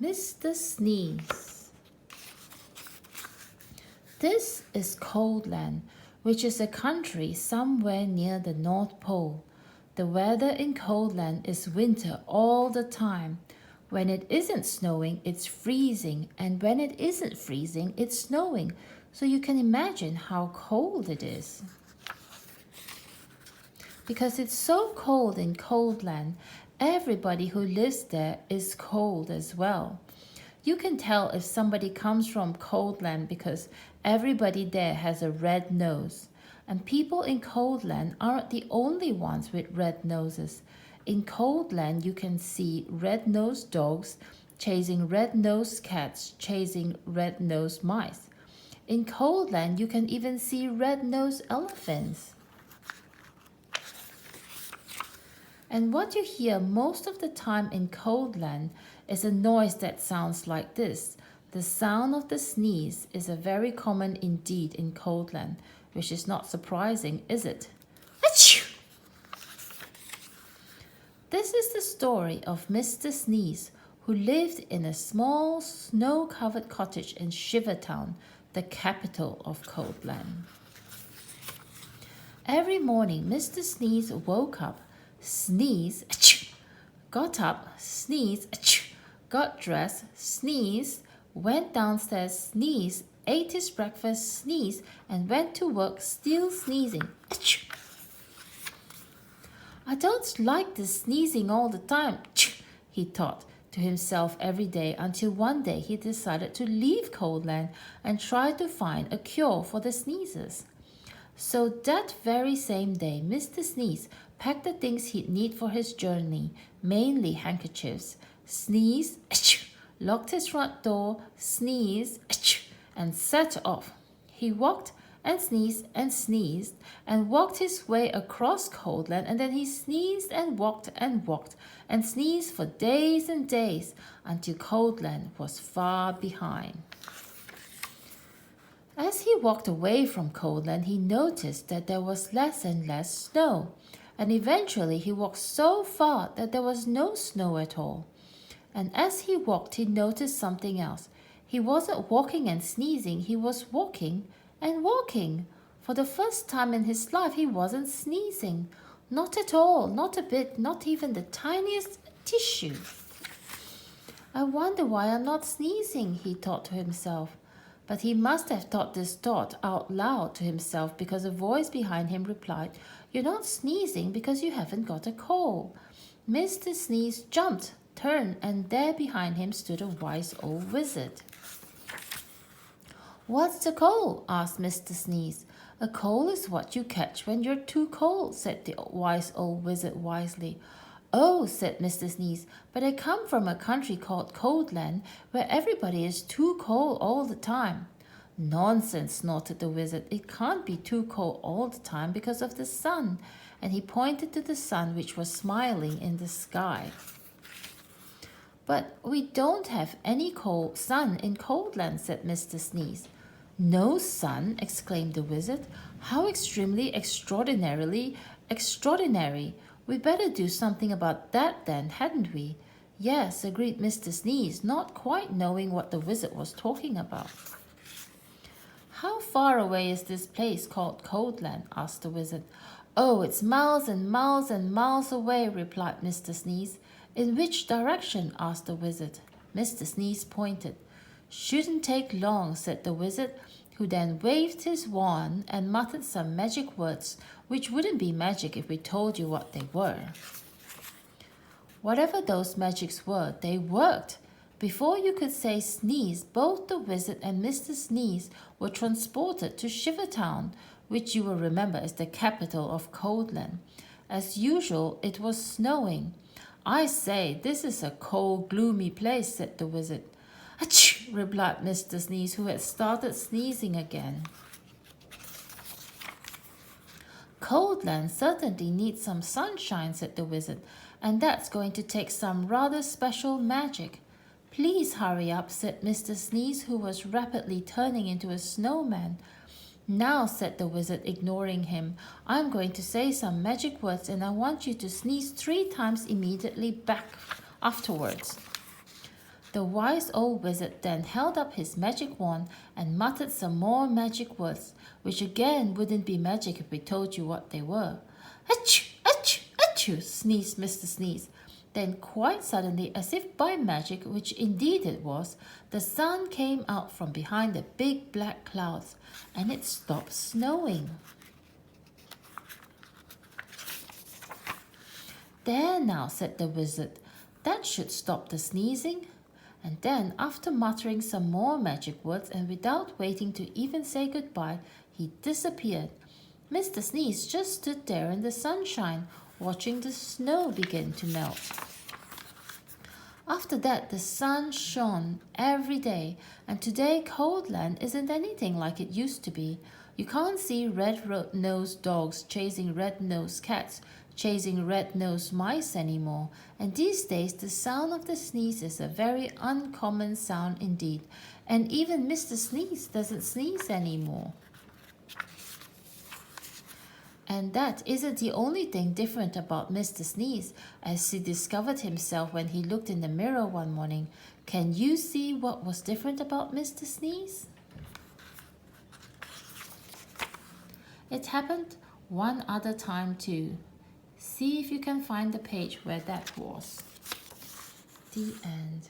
Mr. Sneeze. This is Coldland, which is a country somewhere near the North Pole. The weather in Coldland is winter all the time. When it isn't snowing, it's freezing, and when it isn't freezing, it's snowing. So you can imagine how cold it is. Because it's so cold in Coldland, everybody who lives there is cold as well. You can tell if somebody comes from Coldland because everybody there has a red nose. And people in Coldland aren't the only ones with red noses. In Coldland, you can see red-nosed dogs chasing red-nosed cats chasing red-nosed mice. In Coldland, you can even see red-nosed elephants. And what you hear most of the time in Coldland is a noise that sounds like this. The sound of the sneeze is a very common indeed in Coldland, which is not surprising, is it? Achoo! This is the story of Mr. Sneeze, who lived in a small snow-covered cottage in Shivertown, the capital of Coldland. Every morning, Mr. Sneeze woke up, sneezed, achoo, got up, sneezed, achoo, got dressed, sneezed, went downstairs, sneezed, ate his breakfast, sneezed, and went to work still sneezing. Achoo. I don't like this sneezing all the time, achoo, he thought to himself every day until one day he decided to leave Coldland and try to find a cure for the sneezes. So that very same day, Mr. Sneeze packed the things he'd need for his journey, mainly handkerchiefs, sneezed, achoo, locked his front door, sneezed, achoo, and set off. He walked and sneezed and walked his way across Coldland, and then he sneezed and walked and sneezed for days and days until Coldland was far behind. As he walked away from Coldland, he noticed that there was less and less snow, and eventually he walked so far that there was no snow at all. And as he walked, he noticed something else. He wasn't walking and sneezing, he was walking and walking. For the first time in his life, he wasn't sneezing. Not at all, not a bit, not even the tiniest tissue. I wonder why I'm not sneezing, he thought to himself. But he must have thought this thought out loud to himself because a voice behind him replied, "You're not sneezing because you haven't got a cold." Mr. Sneeze jumped, turned, and there behind him stood a wise old wizard. "What's the cold?" asked Mr. Sneeze. "A cold is what you catch when you're too cold," said the wise old wizard wisely. "Oh," said Mr. Sneeze, "but I come from a country called Coldland, where everybody is too cold all the time." "Nonsense," snorted the wizard. "It can't be too cold all the time because of the sun." And he pointed to the sun, which was smiling in the sky. "But we don't have any cold sun in Coldland," said Mr. Sneeze. "No sun?" exclaimed the wizard. "How extraordinarily extraordinary! We better do something about that then, hadn't we?" "Yes," agreed Mr. Sneeze, not quite knowing what the wizard was talking about. "How far away is this place called Coldland?" asked the wizard. "Oh, it's miles and miles and miles away," replied Mr. Sneeze. "In which direction?" asked the wizard. Mr. Sneeze pointed. "Shouldn't take long," said the wizard, who then waved his wand and muttered some magic words, which wouldn't be magic if we told you what they were. Whatever those magics were, they worked. Before you could say sneeze, both the wizard and Mr. Sneeze were transported to Shivertown, which you will remember is the capital of Coldland. As usual, it was snowing. "I say, this is a cold, gloomy place," said the wizard. "Achoo!" replied Mr. Sneeze, who had started sneezing again. "Coldland certainly needs some sunshine," said the wizard, "and that's going to take some rather special magic." "Please hurry up," said Mr. Sneeze, who was rapidly turning into a snowman. "Now," said the wizard, ignoring him, "I'm going to say some magic words and I want you to sneeze 3 times immediately back afterwards." The wise old wizard then held up his magic wand and muttered some more magic words, which again wouldn't be magic if we told you what they were. Achoo! Achoo! Achoo! Sneezed Mr. Sneeze. Then quite suddenly, as if by magic, which indeed it was, the sun came out from behind the big black clouds, and it stopped snowing. There now, said the wizard, that should stop the sneezing. And then, after muttering some more magic words and without waiting to even say goodbye, he disappeared. Mr. Sneeze just stood there in the sunshine, watching the snow begin to melt. After that, the sun shone every day, and today Coldland isn't anything like it used to be. You can't see red-nosed dogs chasing red-nosed cats, chasing red-nosed mice anymore, and these days the sound of the sneeze is a very uncommon sound indeed, and even Mr. Sneeze doesn't sneeze anymore. And that isn't the only thing different about Mr. Sneeze, as he discovered himself when he looked in the mirror one morning. Can you see what was different about Mr. Sneeze? It happened one other time too. See if you can find the page where that was. The end.